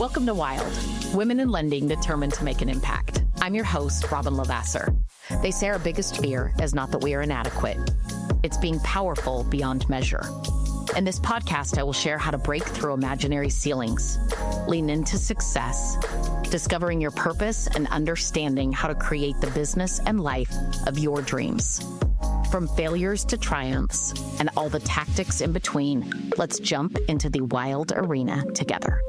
Welcome to Wild, Women in Lending Determined to Make an Impact. I'm your host, Robin Lavasser. They say our biggest fear is not that we are inadequate. It's being powerful beyond measure. In this podcast, I will share how to break through imaginary ceilings, lean into success, discovering your purpose, and understanding how to create the business and life of your dreams. From failures to triumphs and all the tactics in between, let's jump into the wild arena together.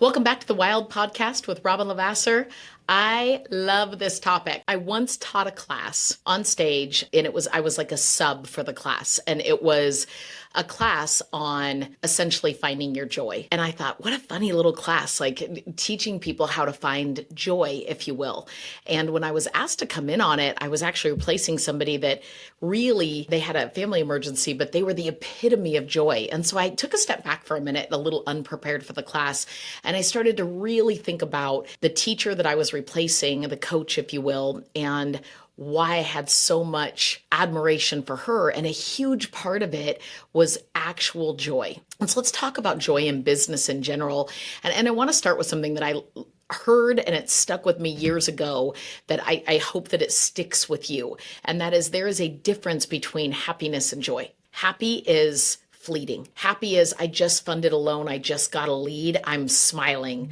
Welcome back to the Wild Podcast with Robin Lavasser. I love this topic. I once taught a class on stage, and I was like a sub for the class, and it was a class on essentially finding your joy. And I thought, what a funny little class, like teaching people how to find joy, if you will. And when I was asked to come in on it, I was actually replacing somebody that really, they had a family emergency, but they were the epitome of joy. And so I took a step back for a minute, a little unprepared for the class. And I started to really think about the teacher that I was replacing, the coach, if you will, and why I had so much admiration for her. And a huge part of it was actual joy. And so let's talk about joy in business in general. And I want to start with something that I heard and it stuck with me years ago that I hope that it sticks with you. And that is, there is a difference between happiness and joy. Happy is fleeting. Happy is, I just funded a loan. I just got a lead. I'm smiling.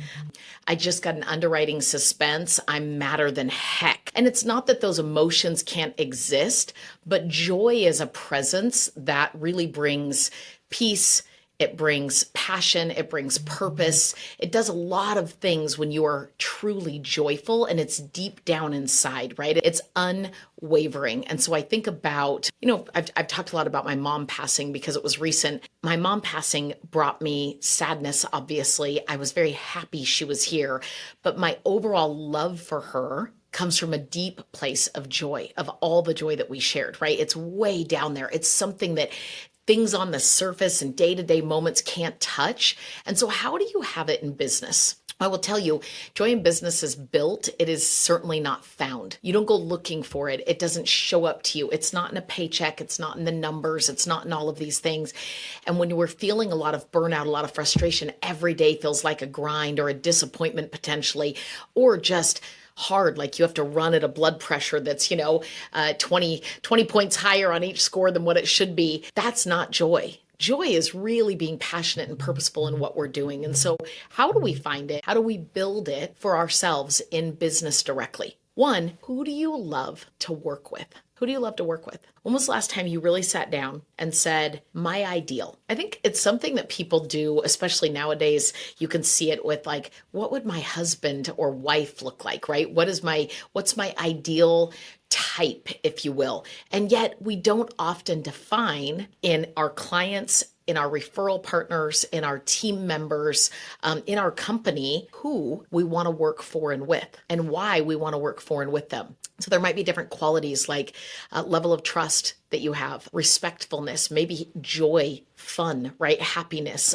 I just got an underwriting suspense. I'm madder than heck. And it's not that those emotions can't exist, but joy is a presence that really brings peace. It brings passion. It brings purpose. It does a lot of things when you are truly joyful, and it's deep down inside, right? It's unwavering. And so I think about, I've talked a lot about my mom passing because it was recent. My mom passing brought me sadness, obviously. I was very happy she was here, but my overall love for her comes from a deep place of joy, of all the joy that we shared, right? It's way down there. It's something that things on the surface and day-to-day moments can't touch. And so how do you have it in business? I will tell you, joy in business is built. It is certainly not found. You don't go looking for it. It doesn't show up to you. It's not in a paycheck. It's not in the numbers. It's not in all of these things. And when you were feeling a lot of burnout, a lot of frustration, every day feels like a grind or a disappointment potentially, or just hard, like you have to run at a blood pressure that's, 20 points higher on each score than what it should be. That's not joy. Joy is really being passionate and purposeful in what we're doing. And so how do we find it? How do we build it for ourselves in business directly? One, who do you love to work with? Who do you love to work with? When was the last time you really sat down and said, my ideal? I think it's something that people do, especially nowadays. You can see it with like, what would my husband or wife look like, right? What's my ideal type, if you will? And yet we don't often define in our clients, in our referral partners, in our team members, in our company, who we want to work for and with, and why we want to work for and with them. So there might be different qualities like level of trust that you have, respectfulness, maybe joy, fun, right? Happiness,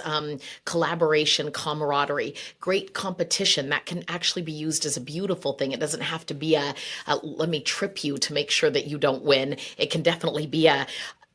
collaboration, camaraderie, great competition. That can actually be used as a beautiful thing. It doesn't have to be a let me trip you to make sure that you don't win. It can definitely be a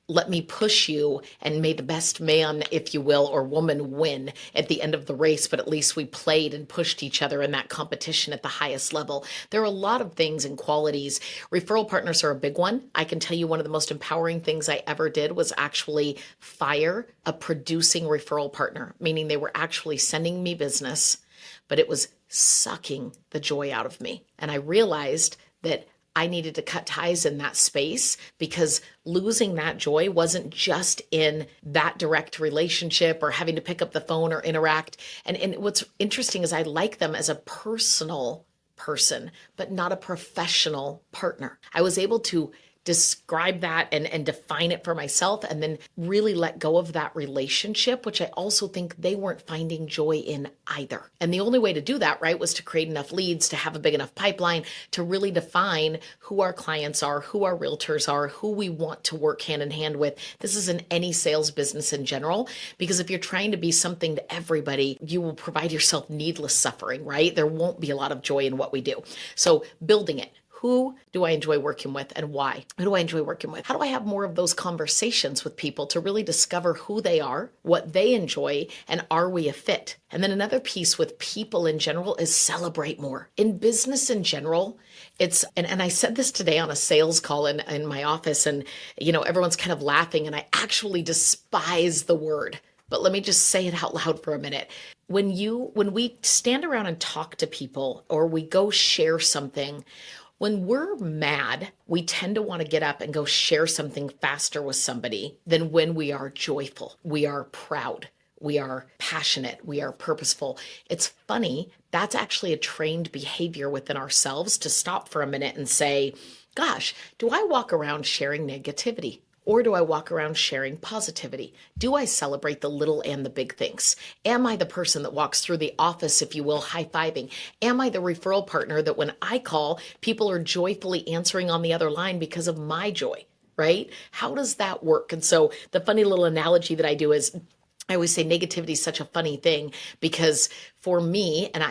let me push you, and may the best man, if you will, or woman win at the end of the race, but at least we played and pushed each other in that competition at the highest level. There are a lot of things and qualities. Referral partners are a big one. I can tell you one of the most empowering things I ever did was actually fire a producing referral partner, meaning they were actually sending me business, but it was sucking the joy out of me. And I realized that I needed to cut ties in that space because losing that joy wasn't just in that direct relationship or having to pick up the phone or interact. And what's interesting is I like them as a personal person, but not a professional partner. I was able to describe that and define it for myself, and then really let go of that relationship, which I also think they weren't finding joy in either. And the only way to do that, right, was to create enough leads, to have a big enough pipeline, to really define who our clients are, who our realtors are, who we want to work hand in hand with. This is in any sales business in general, because if you're trying to be something to everybody, you will provide yourself needless suffering, right? There won't be a lot of joy in what we do. So building it. Who do I enjoy working with and why? Who do I enjoy working with? How do I have more of those conversations with people to really discover who they are, what they enjoy, and are we a fit? And then another piece with people in general is celebrate more. In business in general, and I said this today on a sales call in my office, and everyone's kind of laughing, and I actually despise the word. But let me just say it out loud for a minute. When we stand around and talk to people, or we go share something, when we're mad, we tend to want to get up and go share something faster with somebody than when we are joyful, we are proud, we are passionate, we are purposeful. It's funny, that's actually a trained behavior within ourselves to stop for a minute and say, gosh, do I walk around sharing negativity? Or do I walk around sharing positivity? Do I celebrate the little and the big things? Am I the person that walks through the office, if you will, high-fiving? Am I the referral partner that when I call, people are joyfully answering on the other line because of my joy, right? How does that work? And so the funny little analogy that I do is I always say negativity is such a funny thing because for me, and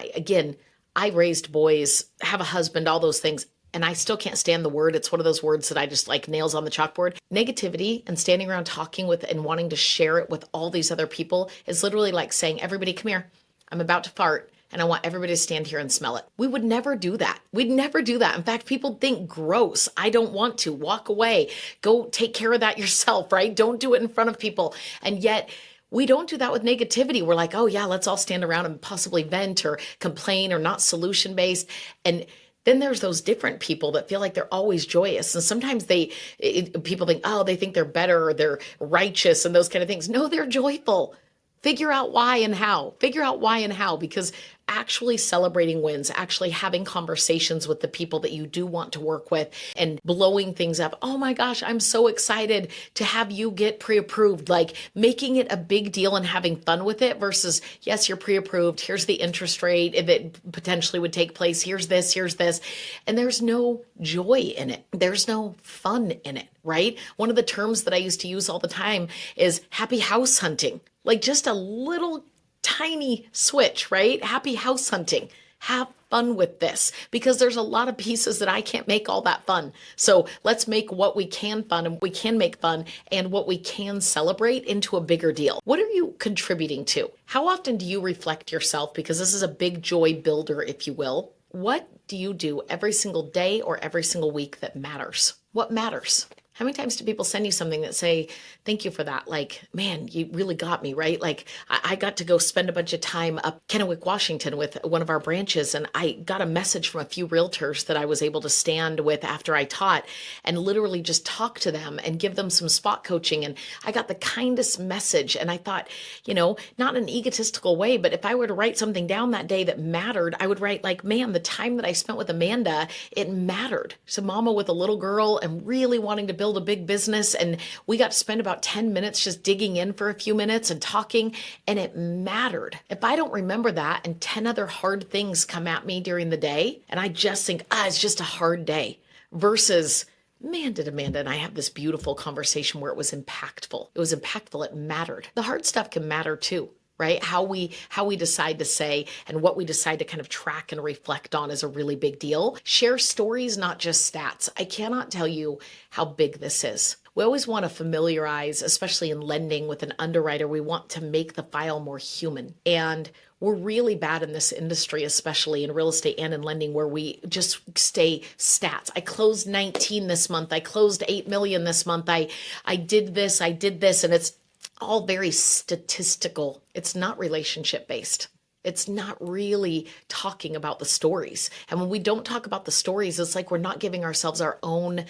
I raised boys, have a husband, all those things, and I still can't stand the word. It's one of those words that I just like nails on the chalkboard. Negativity and standing around talking with and wanting to share it with all these other people is literally like saying, everybody come here. I'm about to fart and I want everybody to stand here and smell it. We would never do that. We'd never do that. In fact, people think gross. I don't want to. Walk away. Go take care of that yourself, right? Don't do it in front of people. And yet we don't do that with negativity. We're like, oh yeah, let's all stand around and possibly vent or complain or not solution-based. And then there's those different people that feel like they're always joyous. And sometimes people think, oh, they think they're better or they're righteous and those kind of things. No, they're joyful. Figure out why and how. Because actually celebrating wins, actually having conversations with the people that you do want to work with and blowing things up. Oh my gosh, I'm so excited to have you get pre-approved, like making it a big deal and having fun with it versus, yes, you're pre-approved. Here's the interest rate that potentially would take place. Here's this. And there's no joy in it. There's no fun in it, right? One of the terms that I used to use all the time is happy house hunting. Like just a little tiny switch, right? Happy house hunting. Have fun with this because there's a lot of pieces that I can't make all that fun. So let's make what we can fun and we can make fun and what we can celebrate into a bigger deal. What are you contributing to? How often do you reflect yourself? Because this is a big joy builder, if you will. What do you do every single day or every single week that matters? What matters? How many times do people send you something that say, thank you for that? Like, man, you really got me, right? Like I got to go spend a bunch of time up Kennewick, Washington with one of our branches. And I got a message from a few realtors that I was able to stand with after I taught and literally just talk to them and give them some spot coaching. And I got the kindest message. And I thought, not in an egotistical way, but if I were to write something down that day that mattered, I would write like, man, the time that I spent with Amanda, it mattered. So mama with a little girl and really wanting to build a big business. And we got to spend about 10 minutes just digging in for a few minutes and talking. And it mattered. If I don't remember that and 10 other hard things come at me during the day, and I just think, it's just a hard day versus, man, did Amanda and I have this beautiful conversation where it was impactful. It was impactful. It mattered. The hard stuff can matter too. Right? How we decide to say and what we decide to kind of track and reflect on is a really big deal. Share stories, not just stats. I cannot tell you how big this is. We always want to familiarize, especially in lending with an underwriter, we want to make the file more human. And we're really bad in this industry, especially in real estate and in lending, where we just stay stats. I closed 19 this month. I closed 8 million this month. I did this, and it's all very statistical. It's not relationship based. It's not really talking about the stories. And when we don't talk about the stories, it's like we're not giving ourselves our own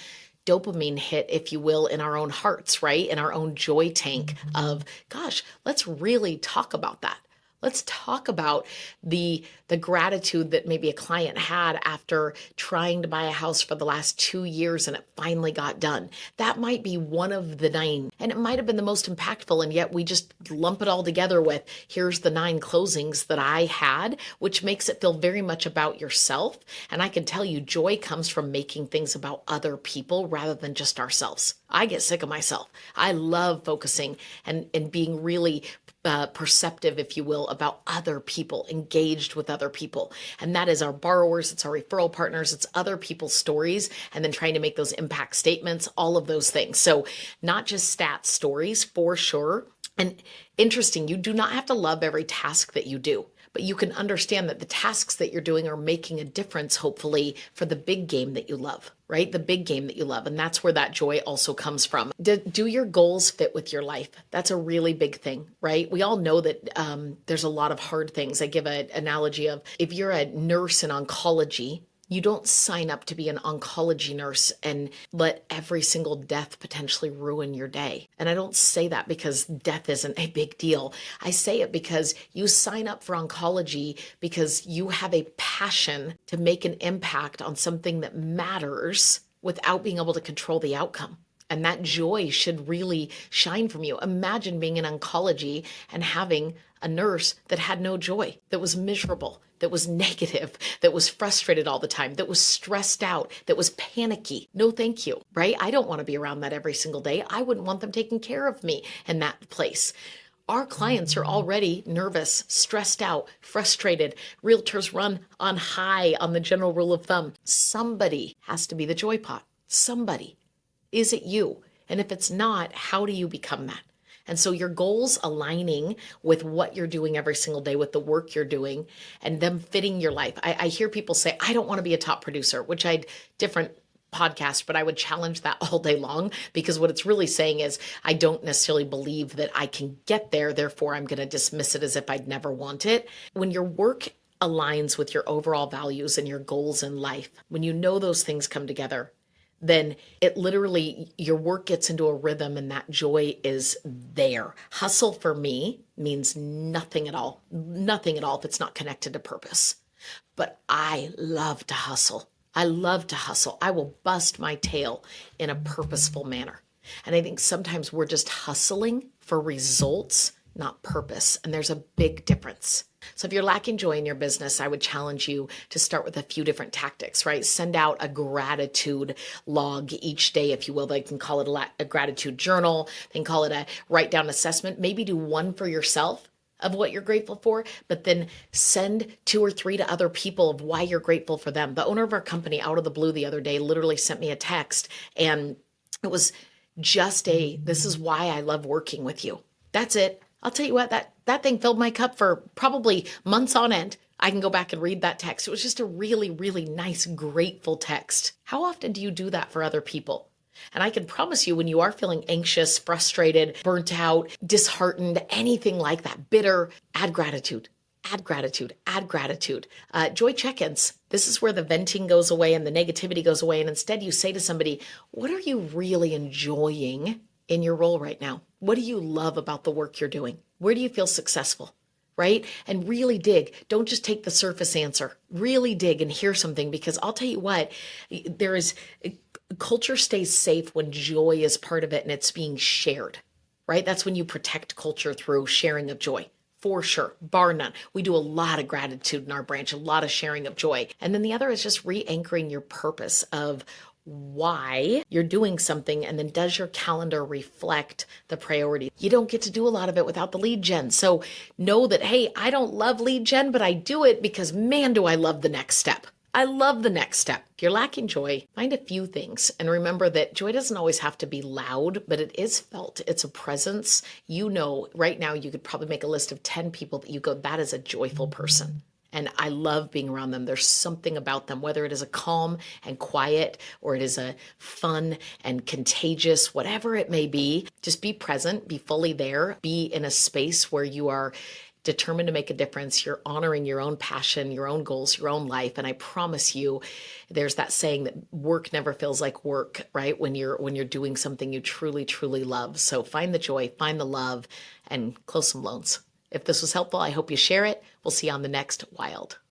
dopamine hit, if you will, in our own hearts, right? In our own joy tank of, gosh, let's really talk about that. Let's talk about the gratitude that maybe a client had after trying to buy a house for the last 2 years and it finally got done. That might be one of the 9, and it might have been the most impactful, and yet we just lump it all together with, here's the 9 closings that I had, which makes it feel very much about yourself. And I can tell you, joy comes from making things about other people rather than just ourselves. I get sick of myself. I love focusing and being really perceptive, if you will, about other people, engaged with other people. And that is our borrowers, it's our referral partners, it's other people's stories, and then trying to make those impact statements, all of those things. So not just stats, stories for sure. And interesting, you do not have to love every task that you do, but you can understand that the tasks that you're doing are making a difference, hopefully, for the big game that you love, right? The big game that you love. And that's where that joy also comes from. Do your goals fit with your life? That's a really big thing, right? We all know that there's a lot of hard things. I give an analogy of if you're a nurse in oncology, you don't sign up to be an oncology nurse and let every single death potentially ruin your day. And I don't say that because death isn't a big deal. I say it because you sign up for oncology because you have a passion to make an impact on something that matters without being able to control the outcome. And that joy should really shine from you. Imagine being in oncology and having a nurse that had no joy, that was miserable, that was negative, that was frustrated all the time, that was stressed out, that was panicky. No, thank you, right? I don't want to be around that every single day. I wouldn't want them taking care of me in that place. Our clients are already nervous, stressed out, frustrated. Realtors run on high on the general rule of thumb. Somebody has to be the joy pot. Somebody. Is it you? And if it's not, how do you become that? And so your goals aligning with what you're doing every single day, with the work you're doing, and them fitting your life. I hear people say, I don't want to be a top producer, which different podcast, but I would challenge that all day long, because what it's really saying is I don't necessarily believe that I can get there. Therefore, I'm going to dismiss it as if I'd never want it. When your work aligns with your overall values and your goals in life, when you know those things come together, then it literally, your work gets into a rhythm and that joy is there. Hustle for me means nothing at all if it's not connected to purpose. But I love to hustle. I love to hustle. I will bust my tail in a purposeful manner. And I think sometimes we're just hustling for results, not purpose. And there's a big difference. So if you're lacking joy in your business, I would challenge you to start with a few different tactics, right? Send out a gratitude log each day, if you will. They can call it a gratitude journal. They can call it a write down assessment. Maybe do one for yourself of what you're grateful for, but then send 2 or 3 to other people of why you're grateful for them. The owner of our company, out of the blue the other day, literally sent me a text, and it was just this is why I love working with you. That's it. I'll tell you what, that thing filled my cup for probably months on end. I can go back and read that text. It was just a really, really nice, grateful text. How often do you do that for other people? And I can promise you, when you are feeling anxious, frustrated, burnt out, disheartened, anything like that, bitter, add gratitude. Add gratitude, add gratitude. Joy check-ins. This is where the venting goes away and the negativity goes away. And instead you say to somebody, what are you really enjoying in your role right now? What do you love about the work you're doing? Where do you feel successful, right? And really dig. Don't just take the surface answer. Really dig and hear something, because I'll tell you what, culture stays safe when joy is part of it and it's being shared, right? That's when you protect culture, through sharing of joy. For sure, bar none. We do a lot of gratitude in our branch, a lot of sharing of joy. And then the other is just re-anchoring your purpose of why you're doing something, and then does your calendar reflect the priority? You don't get to do a lot of it without the lead gen. So know that, hey, I don't love lead gen, but I do it because, man, do I love the next step. I love the next step. If you're lacking joy, find a few things. And remember that joy doesn't always have to be loud, but it is felt. It's a presence. You know, right now you could probably make a list of 10 people that you go, that is a joyful person. And I love being around them. There's something about them, whether it is a calm and quiet, or it is a fun and contagious, whatever it may be. Just be present, be fully there, be in a space where you are determined to make a difference. You're honoring your own passion, your own goals, your own life. And I promise you, there's that saying that work never feels like work, right? When you're doing something you truly, truly love. So find the joy, find the love, and close some loans. If this was helpful, I hope you share it. We'll see you on the next Wild.